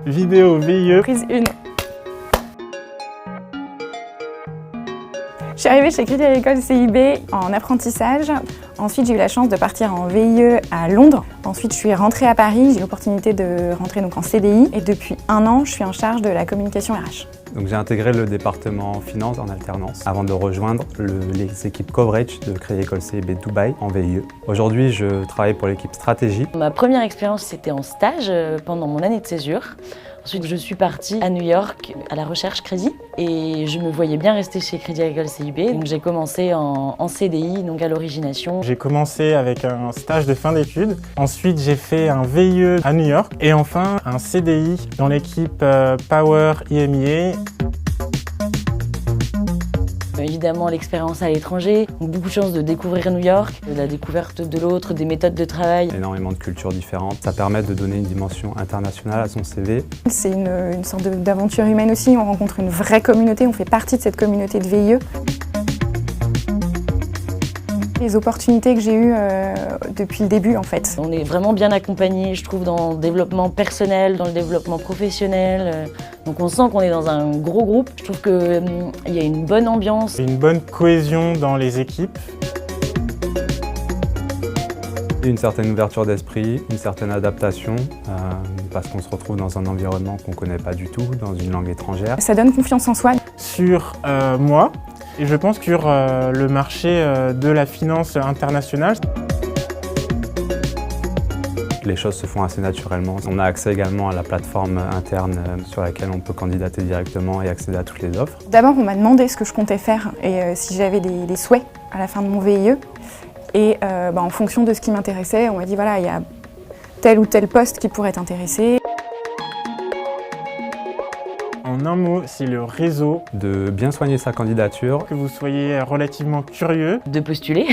Vidéo VIE. Prise 1. Je suis arrivée chez Crédit Agricole CIB en apprentissage. Ensuite, j'ai eu la chance de partir en VIE à Londres. Ensuite, je suis rentrée à Paris. J'ai eu l'opportunité de rentrer donc en CDI. Et depuis 1 an, je suis en charge de la communication RH. Donc j'ai intégré le département finance en alternance avant de rejoindre les équipes coverage de Crédit Agricole CIB Dubaï en VIE. Aujourd'hui, je travaille pour l'équipe stratégie. Ma première expérience, c'était en stage pendant mon année de césure. Ensuite, je suis partie à New York à la recherche crédit et je me voyais bien rester chez Crédit Agricole CIB. Donc j'ai commencé en CDI, donc à l'origination. J'ai commencé avec un stage de fin d'études. Ensuite, j'ai fait un VIE à New York et enfin un CDI dans l'équipe Power IMEA. Évidemment, l'expérience à l'étranger, beaucoup de chance de découvrir New York, de la découverte de l'autre, des méthodes de travail. Énormément de cultures différentes. Ça permet de donner une dimension internationale à son CV. C'est une sorte d'aventure humaine aussi. On rencontre une vraie communauté, on fait partie de cette communauté de VIE. Les opportunités que j'ai eues depuis le début en fait. On est vraiment bien accompagné, je trouve, dans le développement personnel, dans le développement professionnel. Donc on sent qu'on est dans un gros groupe. Je trouve qu'il y a une bonne ambiance. Une bonne cohésion dans les équipes. Une certaine ouverture d'esprit, une certaine adaptation, parce qu'on se retrouve dans un environnement qu'on ne connaît pas du tout, dans une langue étrangère. Ça donne confiance en soi. Sur moi, et je pense sur le marché de la finance internationale. Les choses se font assez naturellement. On a accès également à la plateforme interne sur laquelle on peut candidater directement et accéder à toutes les offres. D'abord, on m'a demandé ce que je comptais faire et si j'avais des souhaits à la fin de mon VIE. Et en fonction de ce qui m'intéressait, on m'a dit voilà, il y a tel ou tel poste qui pourrait t'intéresser. En un mot, c'est le réseau. De bien soigner sa candidature. Que vous soyez relativement curieux. De postuler.